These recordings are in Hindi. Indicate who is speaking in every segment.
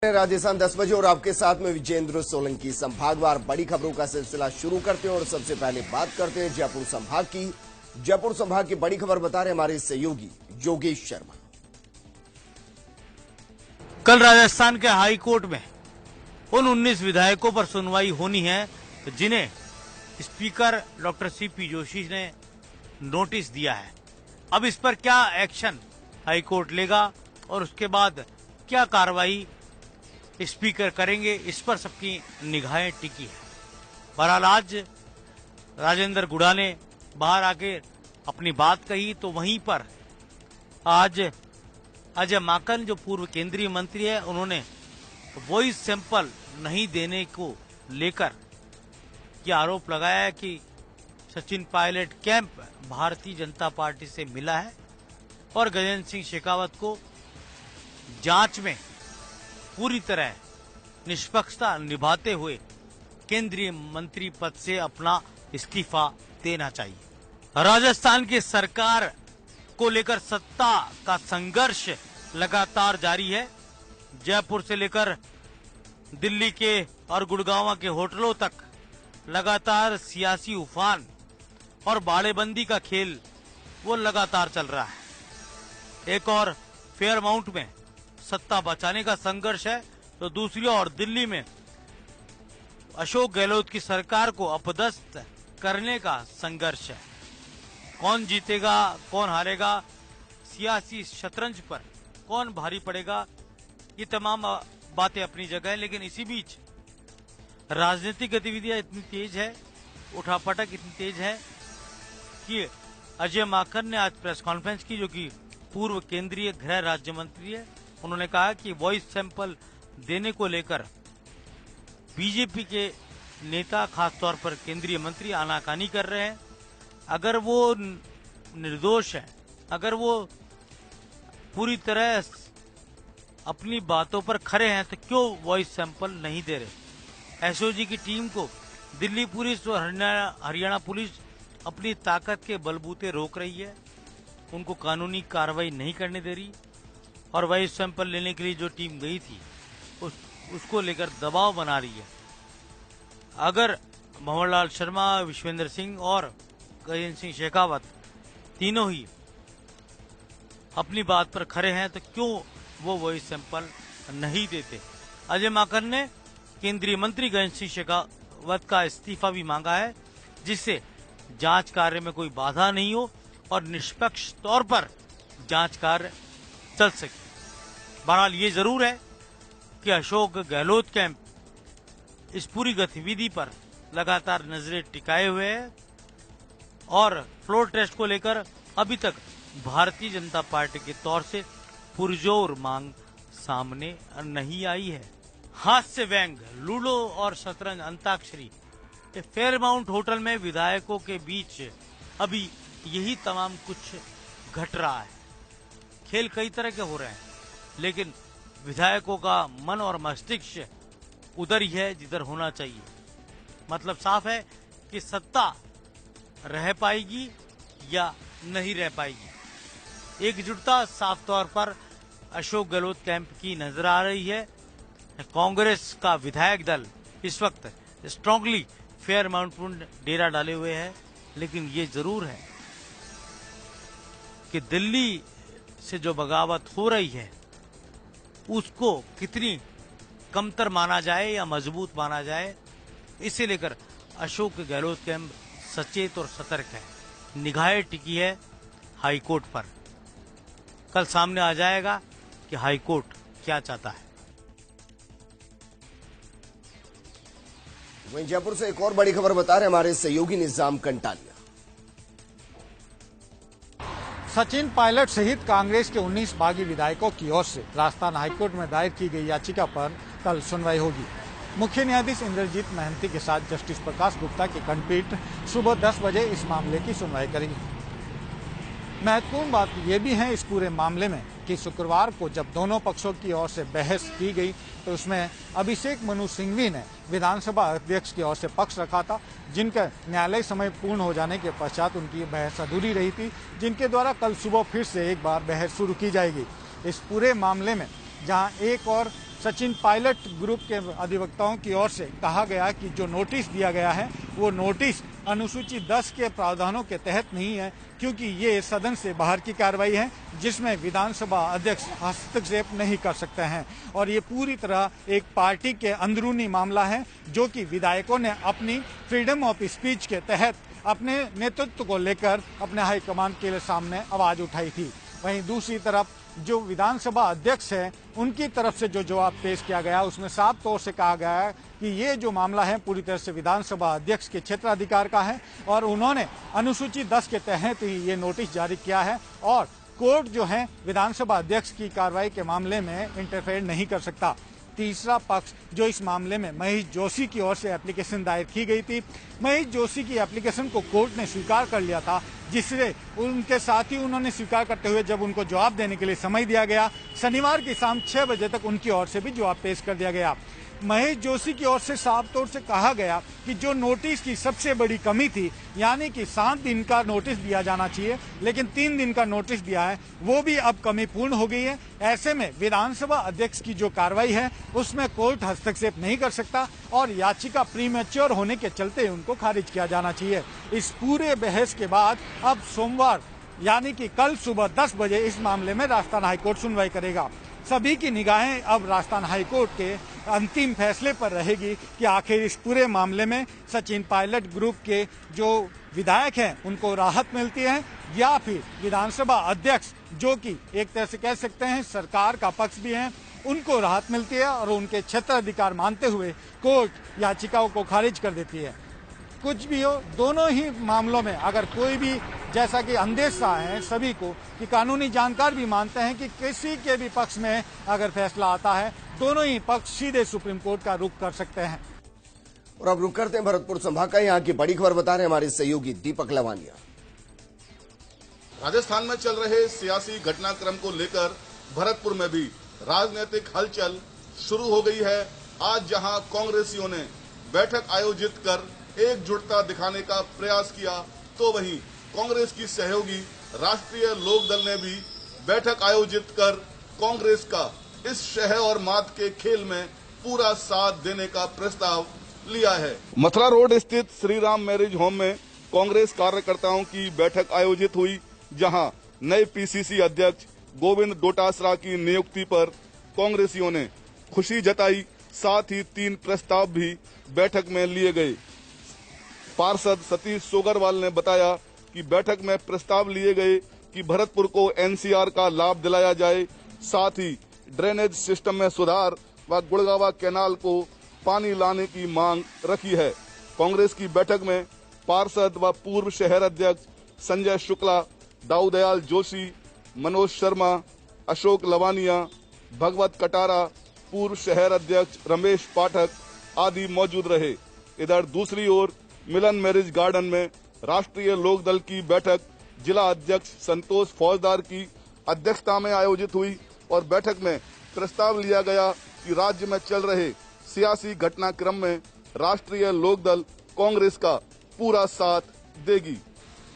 Speaker 1: राजस्थान 10 बजे और आपके साथ में विजेंद्र सोलंकी। संभागवार बड़ी खबरों का सिलसिला शुरू करते हैं और सबसे पहले बात करते हैं जयपुर संभाग की। जयपुर संभाग की बड़ी खबर बता रहे हमारे सहयोगी योगेश शर्मा।
Speaker 2: कल राजस्थान के हाई कोर्ट में उन 19 विधायकों पर सुनवाई होनी है जिन्हें स्पीकर डॉक्टर सीपी जोशी ने नोटिस दिया है। अब इस पर क्या एक्शन हाई कोर्ट लेगा और उसके बाद क्या कार्रवाई स्पीकर करेंगे, इस पर सबकी निगाहें टिकी है। बहरहाल आज राजेंद्र गुड़ा ने बाहर आके अपनी बात कही तो वहीं पर आज अजय माकन जो पूर्व केंद्रीय मंत्री है, उन्होंने वॉइस सैंपल नहीं देने को लेकर यह आरोप लगाया है कि सचिन पायलट कैंप भारतीय जनता पार्टी से मिला है और गजेंद्र सिंह शेखावत को जांच में पूरी तरह निष्पक्षता निभाते हुए केंद्रीय मंत्री पद से अपना इस्तीफा देना चाहिए। राजस्थान की सरकार को लेकर सत्ता का संघर्ष लगातार जारी है। जयपुर से लेकर दिल्ली के और गुड़गांव के होटलों तक लगातार सियासी उफान और बाड़ेबंदी का खेल वो लगातार चल रहा है। एक और फेयरमाउंट में सत्ता बचाने का संघर्ष है तो दूसरी ओर दिल्ली में अशोक गहलोत की सरकार को अपदस्थ करने का संघर्ष है। कौन जीतेगा, कौन हारेगा, सियासी शतरंज पर कौन भारी पड़ेगा, ये तमाम बातें अपनी जगह है। लेकिन इसी बीच राजनीतिक गतिविधियां इतनी तेज है, उठापटक इतनी तेज है कि अजय माकन ने आज प्रेस कॉन्फ्रेंस की, जो कि पूर्व केंद्रीय गृह राज्य मंत्री है। उन्होंने कहा कि वॉइस सैंपल देने को लेकर बीजेपी के नेता, खासतौर पर केंद्रीय मंत्री, आनाकानी कर रहे हैं। अगर वो निर्दोष है, अगर वो पूरी तरह अपनी बातों पर खरे हैं, तो क्यों वॉइस सैंपल नहीं दे रहे। एसओजी की टीम को दिल्ली पुलिस और हरियाणा पुलिस अपनी ताकत के बलबूते रोक रही है, उनको कानूनी कार्रवाई नहीं करने दे रही और वॉइस सैंपल लेने के लिए जो टीम गई थी उसको लेकर दबाव बना रही है। अगर भंवरलाल शर्मा, विश्वेंद्र सिंह और गजेंद्र सिंह शेखावत तीनों ही अपनी बात पर खड़े हैं तो क्यों वो वॉइस सैंपल नहीं देते। अजय माकन ने केंद्रीय मंत्री गजेंद्र सिंह शेखावत का इस्तीफा भी मांगा है, जिससे जांच कार्य में कोई बाधा नहीं हो और निष्पक्ष तौर पर जांच कार्य चल सके। बहरहाल ये जरूर है कि अशोक गहलोत कैंप इस पूरी गतिविधि पर लगातार नजरें टिकाए हुए है और फ्लोर टेस्ट को लेकर अभी तक भारतीय जनता पार्टी के तौर से पुरजोर मांग सामने नहीं आई है। हास्य व्यंग, लूडो और शतरंज अंताक्षरी, फेयरमाउंट होटल में विधायकों के बीच अभी यही तमाम कुछ घट रहा है। खेल कई तरह के हो रहे हैं, लेकिन विधायकों का मन और मस्तिष्क उधर ही है जिधर होना चाहिए। मतलब साफ है कि सत्ता रह पाएगी या नहीं रह पाएगी। एकजुटता साफ तौर पर अशोक गहलोत कैंप की नजर आ रही है। कांग्रेस का विधायक दल इस वक्त स्ट्रांगली फेयरमाउंट पर डेरा डाले हुए है, लेकिन ये जरूर है कि दिल्ली से जो बगावत हो रही है उसको कितनी कमतर माना जाए या मजबूत माना जाए, इसे लेकर अशोक गहलोत कैंप सचेत और सतर्क है। निगाहें टिकी है हाई कोर्ट पर। कल सामने आ जाएगा कि हाई कोर्ट क्या चाहता है।
Speaker 1: वहीं जयपुर से एक और बड़ी खबर बता रहे हमारे सहयोगी निजाम कंटालिया।
Speaker 3: सचिन पायलट सहित कांग्रेस के 19 बागी विधायकों की ओर से राजस्थान हाईकोर्ट में दायर की गई याचिका पर कल सुनवाई होगी। मुख्य न्यायाधीश इंद्रजीत महंती के साथ जस्टिस प्रकाश गुप्ता की खंडपीठ सुबह 10 बजे इस मामले की सुनवाई करेगी। महत्वपूर्ण बात यह भी है इस पूरे मामले में कि शुक्रवार को जब दोनों पक्षों की ओर से बहस की गई तो उसमें अभिषेक मनु सिंघवी ने विधानसभा अध्यक्ष की ओर से पक्ष रखा था, जिनका न्यायालय समय पूर्ण हो जाने के पश्चात उनकी बहस अधूरी रही थी, जिनके द्वारा कल सुबह फिर से एक बार बहस शुरू की जाएगी। इस पूरे मामले में जहां एक और सचिन पायलट ग्रुप के अधिवक्ताओं की ओर से कहा गया कि जो नोटिस दिया गया है वो नोटिस अनुसूची 10 के प्रावधानों के तहत नहीं है, क्योंकि ये सदन से बाहर की कार्रवाई है जिसमें विधानसभा अध्यक्ष हस्तक्षेप नहीं कर सकते हैं और ये पूरी तरह एक पार्टी के अंदरूनी मामला है जो कि विधायकों ने अपनी फ्रीडम ऑफ स्पीच के तहत अपने नेतृत्व को लेकर अपने हाईकमान के सामने आवाज उठाई थी। वहीं दूसरी तरफ जो विधानसभा अध्यक्ष है उनकी तरफ से जो जवाब पेश किया गया उसमें साफ तौर से कहा गया है कि ये जो मामला है पूरी तरह से विधानसभा अध्यक्ष के क्षेत्राधिकार का है और उन्होंने अनुसूची 10 के तहत ही ये नोटिस जारी किया है और कोर्ट जो है विधानसभा अध्यक्ष की कार्रवाई के मामले में इंटरफेयर नहीं कर सकता। तीसरा पक्ष जो इस मामले में महेश जोशी की ओर से एप्लीकेशन दायर की गई थी, महेश जोशी की एप्लीकेशन को कोर्ट ने स्वीकार कर लिया था, जिससे उनके साथ ही उन्होंने स्वीकार करते हुए जब उनको जवाब देने के लिए समय दिया गया, शनिवार की शाम 6 बजे तक उनकी ओर से भी जवाब पेश कर दिया गया। महेश जोशी की ओर से साफ तौर से कहा गया कि जो नोटिस की सबसे बड़ी कमी थी, यानी कि 7 दिन का नोटिस दिया जाना चाहिए लेकिन 3 दिन का नोटिस दिया है, वो भी अब कमी पूर्ण हो गई है। ऐसे में विधानसभा अध्यक्ष की जो कार्रवाई है उसमें कोर्ट हस्तक्षेप नहीं कर सकता और याचिका प्रीमेच्योर होने के चलते उनको खारिज किया जाना चाहिए। इस पूरे बहस के बाद अब सोमवार यानी कि कल सुबह 10 बजे इस मामले में राजस्थान हाईकोर्ट सुनवाई करेगा। सभी की निगाहें अब राजस्थान हाईकोर्ट के अंतिम फैसले पर रहेगी कि आखिर इस पूरे मामले में सचिन पायलट ग्रुप के जो विधायक हैं उनको राहत मिलती है या फिर विधानसभा अध्यक्ष जो कि एक तरह से कह सकते हैं सरकार का पक्ष भी है उनको राहत मिलती है और उनके क्षेत्राधिकार मानते हुए कोर्ट याचिकाओं को खारिज कर देती है। कुछ भी हो, दोनों ही मामलों में अगर कोई भी जैसा कि अंदेशा है सभी को कि कानूनी जानकार भी मानते हैं कि किसी के भी पक्ष में अगर फैसला आता है दोनों ही पक्ष सीधे सुप्रीम कोर्ट का रुख कर सकते हैं।
Speaker 1: और अब रुक करते हैं भरतपुर संभाग का, यहाँ की बड़ी खबर बता रहे हमारे सहयोगी दीपक लवानिया।
Speaker 4: राजस्थान में चल रहे सियासी घटनाक्रम को लेकर भरतपुर में भी राजनीतिक हलचल शुरू हो गई है। आज जहां कांग्रेसियों ने बैठक आयोजित कर एकजुटता दिखाने का प्रयास किया, तो वहीं कांग्रेस की सहयोगी राष्ट्रीय लोकदल ने भी बैठक आयोजित कर कांग्रेस का इस शह और मात के खेल में पूरा साथ देने का प्रस्ताव लिया है। मथुरा रोड स्थित श्री राम मैरिज होम में कांग्रेस कार्यकर्ताओं की बैठक आयोजित हुई, जहां नए पीसीसी अध्यक्ष गोविंद डोटासरा की नियुक्ति पर कांग्रेसियों ने खुशी जताई। साथ ही 3 प्रस्ताव भी बैठक में लिए गए। पार्षद सतीश सोगरवाल ने बताया कि बैठक में प्रस्ताव लिए गए कि भरतपुर को एनसीआर का लाभ दिलाया जाए, साथ ही ड्रेनेज सिस्टम में सुधार व गुड़गावा कैनाल को पानी लाने की मांग रखी है। कांग्रेस की बैठक में पार्षद व पूर्व शहर अध्यक्ष संजय शुक्ला, दाऊदयाल जोशी, मनोज शर्मा, अशोक लवानिया, भगवत कटारा, पूर्व शहर अध्यक्ष रमेश पाठक आदि मौजूद रहे। इधर दूसरी ओर मिलन मैरिज गार्डन में राष्ट्रीय लोकदल की बैठक जिला अध्यक्ष संतोष फौजदार की अध्यक्षता में आयोजित हुई और बैठक में प्रस्ताव लिया गया कि राज्य में चल रहे सियासी घटनाक्रम में राष्ट्रीय लोकदल कांग्रेस का पूरा साथ देगी।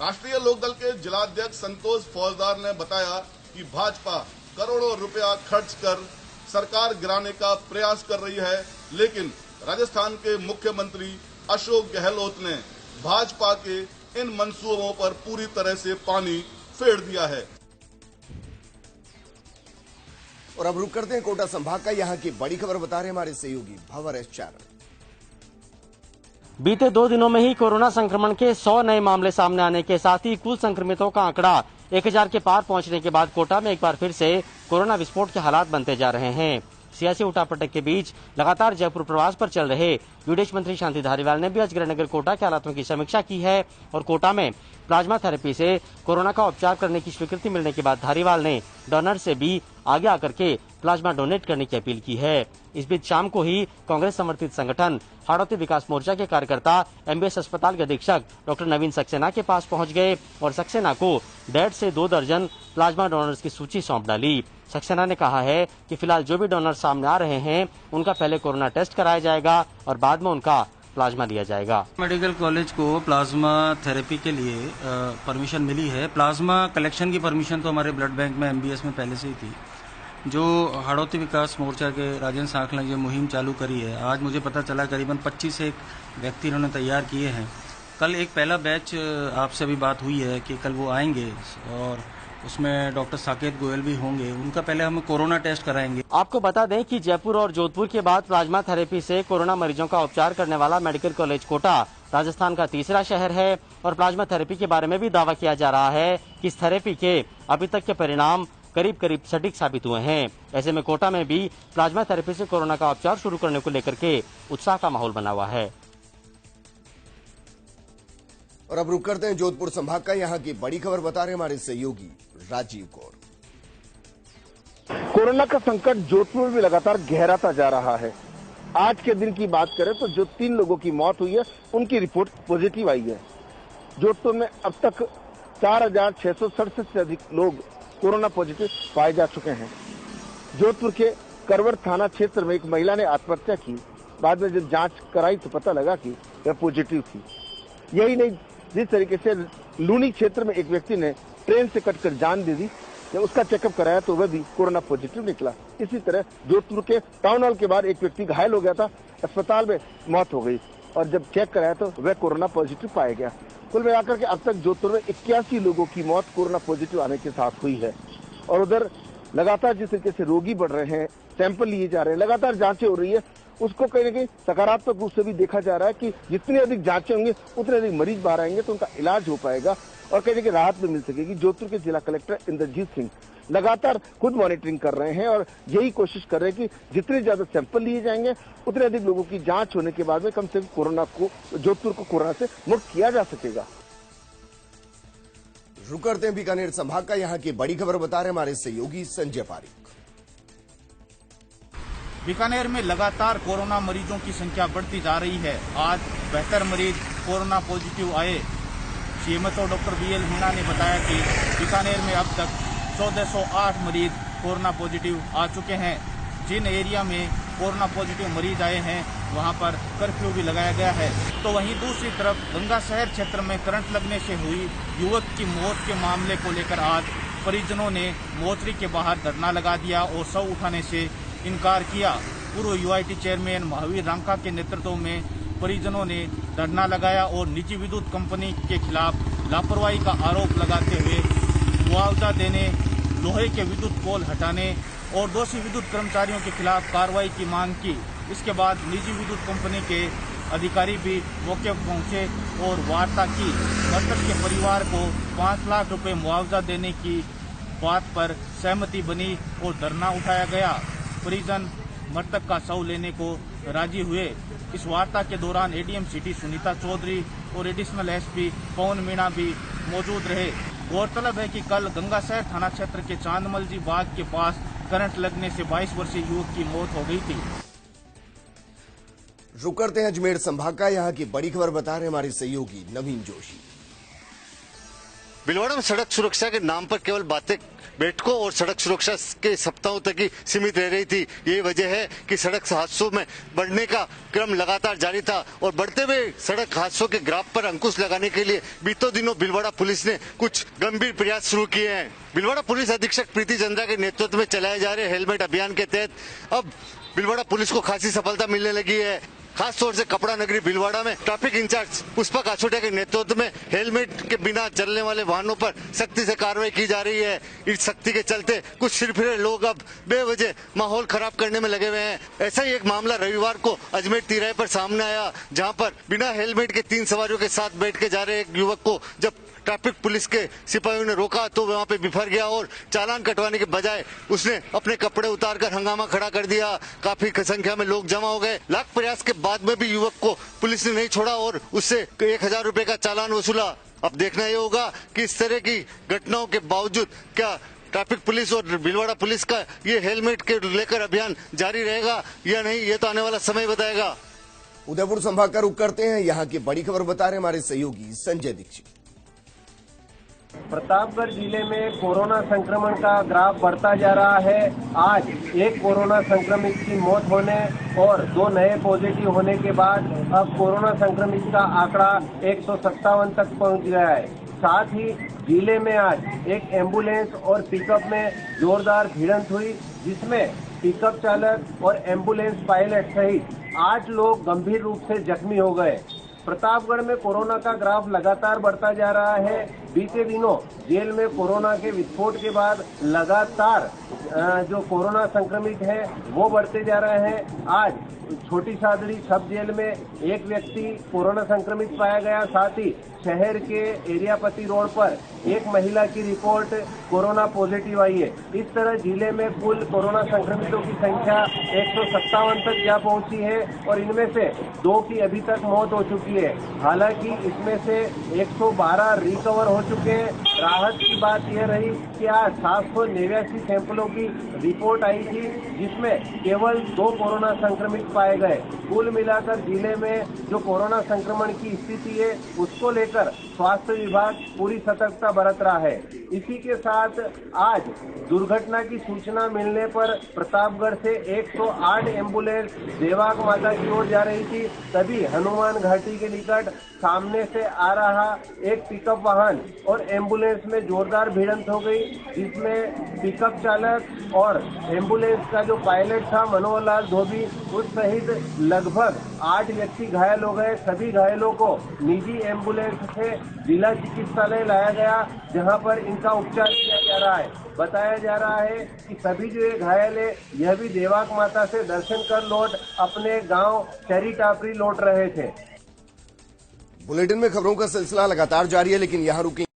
Speaker 4: राष्ट्रीय लोकदल के जिलाध्यक्ष संतोष फौजदार ने बताया कि भाजपा करोड़ों रुपया खर्च कर सरकार गिराने का प्रयास कर रही है, लेकिन राजस्थान के मुख्यमंत्री अशोक गहलोत ने भाजपा के इन मंसूबों पर पूरी तरह से पानी फेर दिया है।
Speaker 1: और अब रुक करते हैं कोटा संभाग का, यहाँ की बड़ी खबर बता रहे हमारे सहयोगी भवर एस चारण।
Speaker 5: बीते 2 दिनों में ही कोरोना संक्रमण के 100 नए मामले सामने आने के साथ ही कुल संक्रमितों का आंकड़ा 1000 के पार पहुंचने के बाद कोटा में एक बार फिर से कोरोना विस्फोट के हालात बनते जा रहे हैं। सियासी उठापटक के बीच लगातार जयपुर प्रवास पर चल रहे विदेश मंत्री शांति धारीवाल ने भी आज गृहनगर कोटा के हालातों की समीक्षा की है और कोटा में प्लाज्मा थेरेपी से कोरोना का उपचार करने की स्वीकृति मिलने के बाद धारीवाल ने डोनर से भी आगे आकर के प्लाज्मा डोनेट करने की अपील की है। इस बीच शाम को ही कांग्रेस समर्थित संगठन हाड़ौती विकास मोर्चा के कार्यकर्ता एमबीएस अस्पताल के अधीक्षक डॉक्टर नवीन सक्सेना के पास पहुंच गए और सक्सेना को 1.5 से 2 दर्जन प्लाज्मा डोनर्स की सूची सौंप डाली। सक्सेना ने कहा है कि फिलहाल जो भी डोनर सामने आ रहे हैं उनका पहले कोरोना टेस्ट कराया जाएगा और बाद में उनका प्लाज्मा दिया जाएगा।
Speaker 6: मेडिकल कॉलेज को प्लाज्मा थेरेपी के लिए परमिशन मिली है। प्लाज्मा कलेक्शन की परमिशन तो हमारे ब्लड बैंक में एमबीएस में पहले से ही थी। जो हाड़ौती विकास मोर्चा के राजेंद्र सांखला ये मुहिम चालू करी है, आज मुझे पता चला करीबन 25 एक व्यक्ति इन्होंने तैयार किए हैं। कल एक पहला बैच आपसे अभी बात हुई है कि कल वो आएंगे और उसमें डॉक्टर साकेत गोयल भी होंगे। उनका पहले हम कोरोना टेस्ट कराएंगे।
Speaker 5: आपको बता दें कि जयपुर और जोधपुर के बाद प्लाज्मा थेरेपी से कोरोना मरीजों का उपचार करने वाला मेडिकल कॉलेज कोटा राजस्थान का तीसरा शहर है और प्लाज्मा थेरेपी के बारे में भी दावा किया जा रहा है कि इस थेरेपी के अभी तक के परिणाम करीब सटीक साबित हुए हैं। ऐसे में कोटा में भी प्लाज्मा थेरेपी से कोरोना का उपचार शुरू करने को लेकर के उत्साह का माहौल बना हुआ है।
Speaker 1: और अब रुक करते हैं जोधपुर संभाग का। यहाँ की बड़ी खबर बता रहे हमारे सहयोगी राजीव कौर।
Speaker 7: कोरोना का संकट जोधपुर में लगातार गहराता जा रहा है। आज के दिन की बात करें तो जो 3 लोगों की मौत हुई है उनकी रिपोर्ट पॉजिटिव आई है। जोधपुर में अब तक 4,667 से अधिक लोग कोरोना पॉजिटिव पाए जा चुके हैं। जोधपुर के करवर थाना क्षेत्र में एक महिला ने आत्महत्या की। बाद में जब जांच कराई तो पता लगा कि वह पॉजिटिव थी। यही नहीं, जिस तरीके से लूनी क्षेत्र में एक व्यक्ति ने ट्रेन से कटकर जान दे दी, जब उसका चेकअप कराया तो वह भी कोरोना पॉजिटिव निकला। इसी तरह जोधपुर के टाउन हॉल के बाहर एक व्यक्ति घायल हो गया था, अस्पताल में मौत हो गई और जब चेक कराया तो वह कोरोना पॉजिटिव पाया गया। कुल मिलाकर के अब तक जोधपुर में 81 लोगों की मौत कोरोना पॉजिटिव आने के साथ हुई है। और उधर लगातार जिस तरीके से रोगी बढ़ रहे हैं, सैंपल लिए जा रहे हैं, लगातार जांचें हो रही है, उसको कहीं न कहीं सकारात्मक रूप से भी देखा जा रहा है कि जितनी अधिक जांचें होंगी उतने अधिक मरीज बाहर आएंगे तो उनका इलाज हो पाएगा और कहीं न कहीं राहत भी मिल सकेगी। जोधपुर के जिला कलेक्टर इंद्रजीत सिंह लगातार खुद मॉनिटरिंग कर रहे हैं और यही कोशिश कर रहे हैं कि जितने ज्यादा सैंपल लिए जाएंगे उतने अधिक लोगों की जांच होने के बाद में कम से कम कोरोना को, जोधपुर को कोरोना से मुक्त किया जा सकेगा।
Speaker 1: रुक करते हैं बीकानेर संभाग का। यहाँ की बड़ी खबर बता रहे हमारे सहयोगी संजय पारीक।
Speaker 8: बीकानेर में लगातार कोरोना मरीजों की संख्या बढ़ती जा रही है। आज 72 मरीज कोरोना पॉजिटिव आए। सीएमओ डॉक्टर बीएल मीणा ने बताया कि बीकानेर में अब तक 1408 मरीज कोरोना पॉजिटिव आ चुके हैं। जिन एरिया में कोरोना पॉजिटिव मरीज आए हैं वहां पर कर्फ्यू भी लगाया गया है। तो वहीं दूसरी तरफ गंगा शहर क्षेत्र में करंट लगने से हुई युवक की मौत के मामले को लेकर आज परिजनों ने मोचरी के बाहर धरना लगा दिया और शव उठाने से इनकार किया। पूर्व यूआईटी चेयरमैन महावीर रांका के नेतृत्व में परिजनों ने धरना लगाया और निजी विद्युत कंपनी के खिलाफ लापरवाही का आरोप लगाते हुए मुआवजा देने, लोहे के विद्युत पोल हटाने और दोषी विद्युत कर्मचारियों के खिलाफ कार्रवाई की मांग की। इसके बाद निजी विद्युत कंपनी के अधिकारी भी मौके पर पहुंचे और वार्ता की। मृतक के परिवार को 5 लाख रुपए मुआवजा देने की बात पर सहमति बनी और धरना उठाया गया। परिजन मृतक का शव लेने को राजी हुए। इस वार्ता के दौरान एडीएम सिटी सुनीता चौधरी और एडिशनल एसपी पवन मीणा भी मौजूद रहे। गौरतलब है कि कल गंगाशहर थाना क्षेत्र के चांदमलजी बाग के पास करंट लगने से 22 वर्षीय युवक की मौत हो गई थी।
Speaker 1: रुक करते हैं अजमेर संभाग का। यहाँ की बड़ी खबर बता रहे हमारे सहयोगी नवीन जोशी।
Speaker 9: भीलवाड़ा में सड़क सुरक्षा के नाम पर केवल बातें बैठकों और सड़क सुरक्षा के सप्ताहों तक ही सीमित रह रही थी। यही वजह है कि सड़क हादसों में बढ़ने का क्रम लगातार जारी था और बढ़ते हुए सड़क हादसों के ग्राफ पर अंकुश लगाने के लिए बीतों दिनों भीलवाड़ा पुलिस ने कुछ गंभीर प्रयास शुरू किए हैं। भीलवाड़ा पुलिस अधीक्षक प्रीति चंद्रा के नेतृत्व में चलाए जा रहे हेलमेट अभियान के तहत अब भीलवाड़ा पुलिस को खासी सफलता मिलने लगी है। खास तौर से कपड़ा नगरी भीलवाड़ा में ट्रैफिक इंचार्ज पुष्पा काछोटिया के नेतृत्व में हेलमेट के बिना चलने वाले वाहनों पर सख्ती से कार्रवाई की जा रही है। इस सख्ती के चलते कुछ सिरफिरे लोग अब बेवजह माहौल खराब करने में लगे हुए हैं। ऐसा ही एक मामला रविवार को अजमेर तिराहे पर सामने आया, जहां पर बिना हेलमेट के 3 सवारियों के साथ बैठ के जा रहे एक युवक को जब ट्रैफिक पुलिस के सिपाहियों ने रोका तो वहां पे बिफर गया और चालान कटवाने के बजाय उसने अपने कपड़े उतारकर हंगामा खड़ा कर दिया। काफी संख्या में लोग जमा हो गए। लाख प्रयास के बाद में भी युवक को पुलिस ने नहीं छोड़ा और उससे 1000 रुपए का चालान वसूला। अब देखना ये होगा कि इस तरह की घटनाओं के बावजूद क्या ट्रैफिक पुलिस और भीलवाड़ा पुलिस का ये हेलमेट के लेकर अभियान जारी रहेगा या नहीं, ये तो आने वाला समय बताएगा।
Speaker 1: उदयपुर संभाग का रुख करते हैं। यहाँ की बड़ी खबर बता रहे हमारे सहयोगी संजय दीक्षित।
Speaker 10: प्रतापगढ़ जिले में कोरोना संक्रमण का ग्राफ बढ़ता जा रहा है। आज एक कोरोना संक्रमित की मौत होने और 2 नए पॉजिटिव होने के बाद अब कोरोना संक्रमित का आंकड़ा 157 तक पहुंच गया है। साथ ही जिले में आज एक एम्बुलेंस और पिकअप में जोरदार भिड़ंत हुई, जिसमें पिकअप चालक और एम्बुलेंस पायलट सहित 8 लोग गंभीर रूप से जख्मी हो गए। प्रतापगढ़ में कोरोना का ग्राफ लगातार बढ़ता जा रहा है। बीते दिनों जेल में कोरोना के विस्फोट के बाद लगातार जो कोरोना संक्रमित हैं वो बढ़ते जा रहे हैं। आज छोटी सादड़ी सब जेल में एक व्यक्ति कोरोना संक्रमित पाया गया। साथ ही शहर के एरियापति रोड पर एक महिला की रिपोर्ट कोरोना पॉजिटिव आई है। इस तरह जिले में कुल कोरोना संक्रमितों की संख्या 157 तक जा पहुंची है और इनमें से 2 की अभी तक मौत हो चुकी है। हालांकि इसमें से 112 रिकवर हो चुके हैं। राहत की बात यह रही कि आज 789 सैंपलों की रिपोर्ट आई थी, जिसमें केवल 2 कोरोना संक्रमित पाए गए। कुल मिलाकर जिले में जो कोरोना संक्रमण की स्थिति है उसको लेकर स्वास्थ्य विभाग पूरी सतर्कता बरत रहा है। इसी के साथ आज दुर्घटना की सूचना मिलने पर प्रतापगढ़ से 108 एम्बुलेंस देवाग माता की ओर जा रही थी। तभी हनुमान घाटी के निकट सामने से आ रहा एक पिकअप वाहन और एम्बुलेंस में जोरदार भिड़ंत हो गई, जिसमें पिकअप चालक और एम्बुलेंस का जो पायलट था मनोहर लाल धोबी उस सहित लगभग 8 व्यक्ति घायल हो गए। सभी घायलों को निजी एम्बुलेंस से जिला चिकित्सालय लाया गया, जहां पर इनका उपचार किया जा रहा है। बताया जा रहा है कि सभी जो ये घायल है यह भी देवाग माता से दर्शन कर लौट अपने गांव चरी टापरी लौट रहे थे।
Speaker 1: बुलेटिन में खबरों का सिलसिला लगातार जारी है, लेकिन यहां रुकी